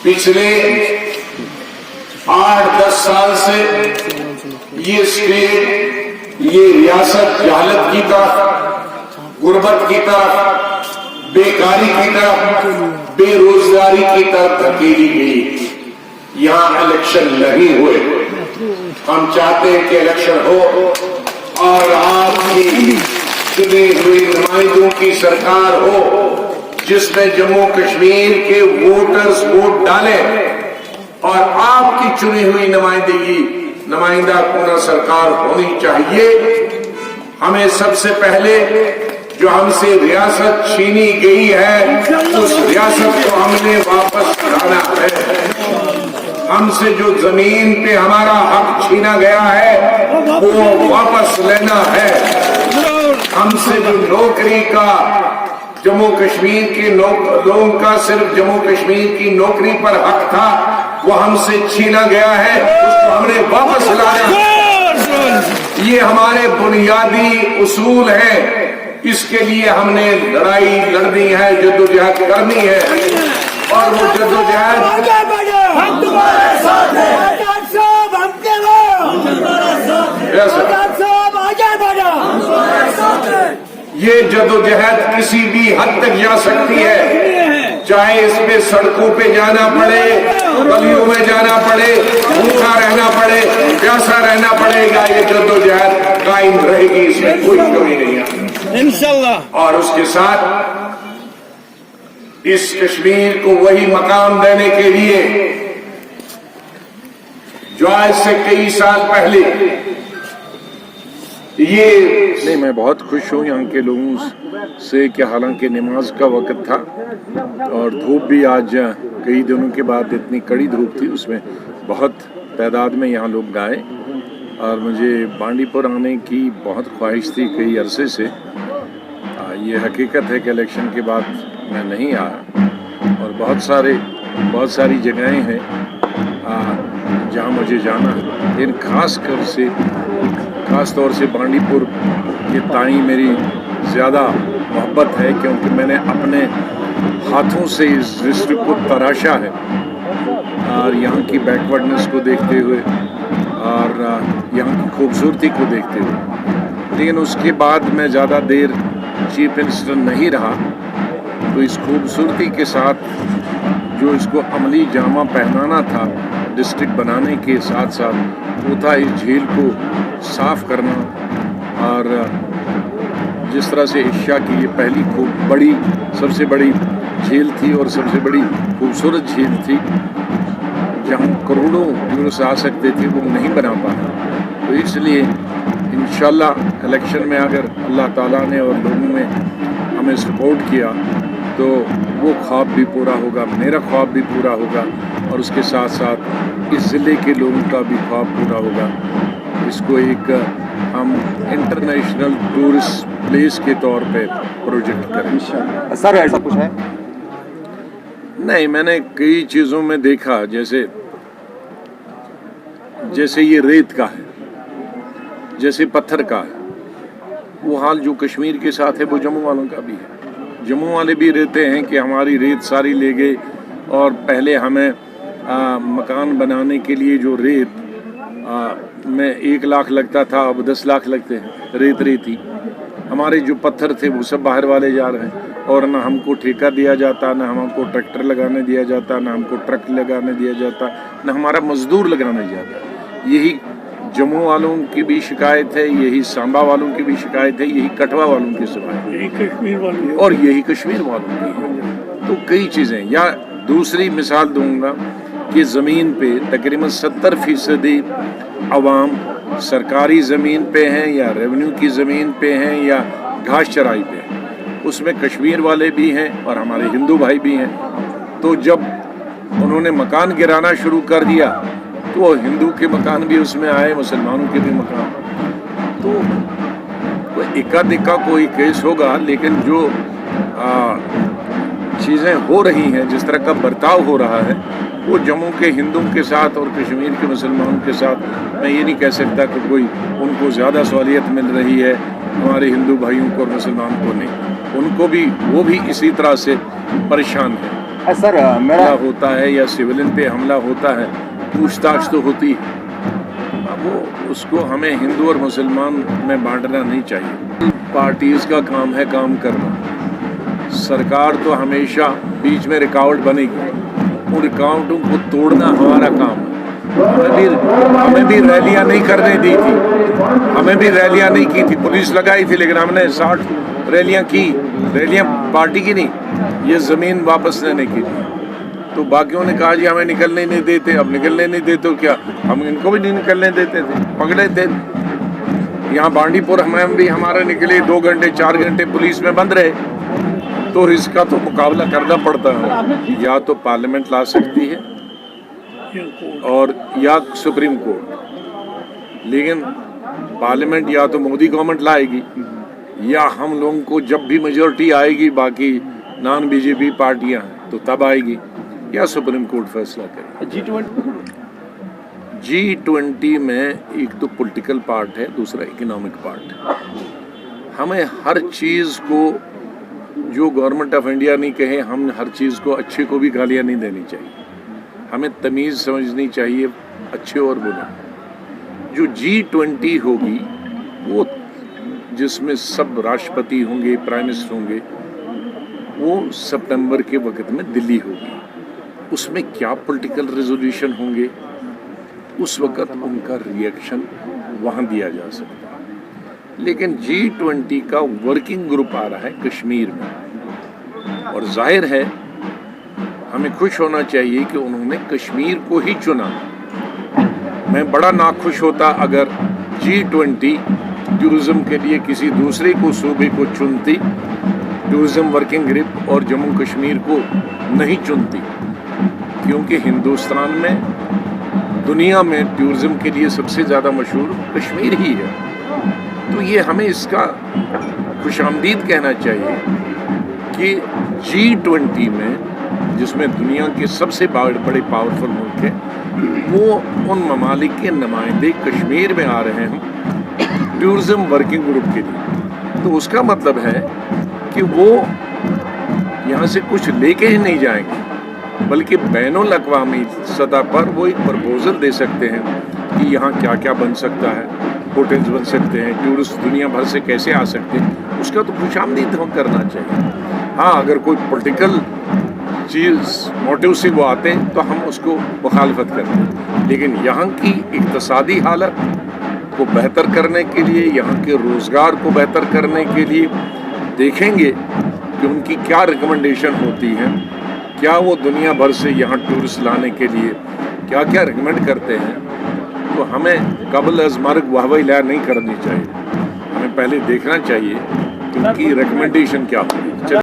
पिछले 8-10 साल से ये स्टेट, ये रियासत जहालत की तरफ, गुर्बत की तरफ, बेकारी की तरफ, बेरोजगारी की तरफ धकेली गई। यहाँ इलेक्शन नहीं हुए। हम चाहते हैं कि इलेक्शन हो और आपकी चुने हुई नुमाइंदों की सरकार हो, जिसमें जम्मू कश्मीर के वोटर्स वोट डालें और आपकी चुनी हुई नुमाइंदा कोना सरकार होनी चाहिए। हमें सबसे पहले जो हमसे रियासत छीनी गई है, उस रियासत को हमने वापस लाना है। हमसे जो जमीन पे हमारा हक छीना गया है, वो वापस लेना है। हमसे जो नौकरी का, जम्मू कश्मीर के लोगों का सिर्फ जम्मू कश्मीर की नौकरी पर हक था, वो हमसे छीना गया है, उसको हमने वापस लाना है। ये हमारे बुनियादी उसूल हैं। इसके लिए हमने लड़ाई लड़नी है, जद्दोजहद करनी है और वो जद्दोजहद हम तुम्हारे साथ हैं। आजाद साहब हमके साहब आगे बढ़ो। हम तुम्हारे साथ हैं। ये जद्दोजहद किसी भी हद तक जा सकती है, चाहे इसमें सड़कों पे जाना पड़े, गलियों में जाना पड़े, भूखा रहना पड़े, प्यासा रहना पड़ेगा, ये जद्दोजहद कायम रहेगी, इसमें कोई कमी नहीं है इंशाल्लाह। और उसके साथ इस कश्मीर को वही मकाम देने के लिए जो आज से कई साल पहले ये नहीं, मैं बहुत खुश हूँ यहाँ के लोगों से कि हालांकि नमाज का वक़्त था और धूप भी आज कई दिनों के बाद इतनी कड़ी धूप थी, उसमें बहुत तादाद में यहाँ लोग आए और मुझे बांडीपुर आने की बहुत ख्वाहिश थी कई अरसे से। ये हकीकत है कि इलेक्शन के बाद मैं नहीं आया और बहुत सारी जगहें हैं जहाँ मुझे जाना है, लेकिन ख़ास तौर से बांडीपुर के ताई मेरी ज़्यादा मोहब्बत है, क्योंकि मैंने अपने हाथों से इस डिस्ट्रिक्ट को तराशा है और यहाँ की बैकवर्डनेस को देखते हुए और यहाँ की खूबसूरती को देखते हुए। लेकिन उसके बाद मैं ज़्यादा देर चीफ मिनिस्टर नहीं रहा, तो इस खूबसूरती के साथ जो इसको अमली जामा पहनाना था डिस्ट्रिक्ट बनाने के साथ साथ, वो था इस झील को साफ करना। और जिस तरह से एशिया की ये पहली सबसे बड़ी झील थी और सबसे बड़ी खूबसूरत झील थी, जहाँ करोड़ों टूरिस्ट आ सकते थे, वो नहीं बना पाया। तो इसलिए इंशाल्लाह इलेक्शन में अगर अल्लाह ताला ने और लोगों ने हमें सपोर्ट किया तो वो ख्वाब भी पूरा होगा, मेरा ख्वाब भी पूरा होगा और उसके साथ साथ इस ज़िले के लोगों का भी ख्वाब पूरा होगा। इसको एक हम इंटरनेशनल टूरिस्ट प्लेस के तौर पे प्रोजेक्ट करें। सर ऐसा कुछ है? नहीं, मैंने कई चीज़ों में देखा, जैसे ये रेत का है, जैसे पत्थर का है, वो हाल जो कश्मीर के साथ है वो जम्मू वालों का भी है। जम्मू वाले भी रहते हैं कि हमारी रेत सारी ले गए और पहले हमें मकान बनाने के लिए जो रेत में 1 लाख लगता था, अब 10 लाख लगते हैं। रेती हमारे जो पत्थर थे वो सब बाहर वाले जा रहे हैं और ना हमको ठेका दिया जाता, ना हमको ट्रैक्टर लगाने दिया जाता, ना हमको ट्रक लगाने दिया जाता, ना हमारा मजदूर लगाने जाता। यही जम्मू वालों की भी शिकायत है, यही सांबा वालों की भी शिकायत है, यही कठवा वालों की शिकायत है, यही कश्मीर वालों और यही कश्मीर वालों की है। तो कई चीज़ें, या दूसरी मिसाल दूंगा कि ज़मीन पे तकरीबन 70% अवाम सरकारी ज़मीन पे हैं या रेवेन्यू की ज़मीन पे हैं या घास चराई पे हैं, उसमें कश्मीर वाले भी हैं और हमारे हिंदू भाई भी हैं। तो जब उन्होंने मकान गिराना शुरू कर दिया तो हिंदू के मकान भी उसमें आए, मुसलमानों के भी मकान। तो इक्का दिक्का कोई केस होगा, लेकिन जो चीज़ें हो रही हैं, जिस तरह का बर्ताव हो रहा है, वो जम्मू के हिंदुओं के साथ और कश्मीर के मुसलमानों के साथ, मैं ये नहीं कह सकता कि कोई उनको ज़्यादा सहूलियत मिल रही है हमारे हिंदू भाइयों को और मुसलमान को नहीं। उनको भी, वो भी इसी तरह से परेशान है। सर मेरा हमला होता है या सिविलियन पे हमला होता है, पूछताछ तो होती है। अब वो उसको हमें हिंदू और मुसलमान में बांटना नहीं चाहिए। पार्टीज का काम है काम करना। सरकार तो हमेशा बीच में रुकावट बनेगी, उन रुकावटों को तोड़ना हमारा काम है। हमें भी रैलियां नहीं करने दी थी, हमें भी रैलियां नहीं की थी, पुलिस लगाई थी, लेकिन हमने 60 रैलियां की। रैलियां पार्टी की नहीं, ये ज़मीन वापस लेने की थी। तो बाकियों ने कहा जी हमें निकलने नहीं देते, अब निकलने नहीं देते तो क्या, हम इनको भी नहीं निकलने देते थे, पकड़े थे। यहाँ बांडीपुर हम भी हमारे निकले 2 घंटे 4 घंटे पुलिस में बंद रहे, तो इसका तो मुकाबला करना पड़ता है। या तो पार्लियामेंट ला सकती है और या सुप्रीम कोर्ट, लेकिन पार्लियामेंट या तो मोदी गवर्नमेंट लाएगी या हम लोगों को जब भी मेजॉरिटी आएगी बाकी नॉन बीजेपी पार्टियां हैं तो तब आएगी, या सुप्रीम कोर्ट फैसला करेगी। G20 में एक तो पॉलिटिकल पार्ट है, दूसरा इकोनॉमिक पार्ट है। हमें हर चीज़ को जो गवर्नमेंट ऑफ इंडिया नहीं कहे, हम हर चीज़ को अच्छे को भी गालियाँ नहीं देनी चाहिए। हमें तमीज़ समझनी चाहिए अच्छे और बुरे। जो G20 होगी वो जिसमें सब राष्ट्रपति होंगे, प्राइम मिनिस्टर होंगे, वो सितंबर के वक्त में दिल्ली होगी। उसमें क्या पॉलिटिकल रेजोल्यूशन होंगे, उस वक्त उनका रिएक्शन वहाँ दिया जा सकता है। लेकिन G20 का वर्किंग ग्रुप आ रहा है कश्मीर में, और जाहिर है हमें खुश होना चाहिए कि उन्होंने कश्मीर को ही चुना। मैं बड़ा नाखुश होता अगर G20 टूरिज्म के लिए किसी दूसरे को सूबे को चुनती, टूरिज्म वर्किंग ग्रुप, और जम्मू कश्मीर को नहीं चुनती, क्योंकि हिंदुस्तान में दुनिया में टूरिज्म के लिए सबसे ज़्यादा मशहूर कश्मीर ही है। तो ये हमें इसका खुशामदीद कहना चाहिए कि G20 में जिसमें दुनिया के सबसे बड़े पावरफुल मुल्क हैं, वो उन ममालिक के नुमाइंदे कश्मीर में आ रहे हैं टूरिज्म वर्किंग ग्रुप के लिए। तो उसका मतलब है कि वो यहाँ से कुछ लेके ही नहीं जाएंगे, बल्कि बैनुल अक़वामी सतह पर वो एक प्रपोजल दे सकते हैं कि यहाँ क्या क्या बन सकता है, होटल्स बन सकते हैं, टूरिस्ट दुनिया भर से कैसे आ सकते हैं, उसका तो खुशामदीद हम करना चाहिए। हाँ, अगर कोई पॉलिटिकल चीज़ मोटिव से वो आते हैं तो हम उसको मुखालफत करते हैं, लेकिन यहाँ की इक़्तिसादी हालत को बेहतर करने के लिए, यहाँ के रोज़गार को बेहतर करने के लिए देखेंगे कि उनकी क्या रिकमेंडेशन होती है, क्या वो दुनिया भर से यहाँ टूरिस्ट लाने के लिए क्या क्या रिकमेंड करते हैं। तो हमें कबल अज़ मर्ग वाहवाही नहीं करनी चाहिए, हमें पहले देखना चाहिए कि उनकी रिकमेंडेशन क्या हो।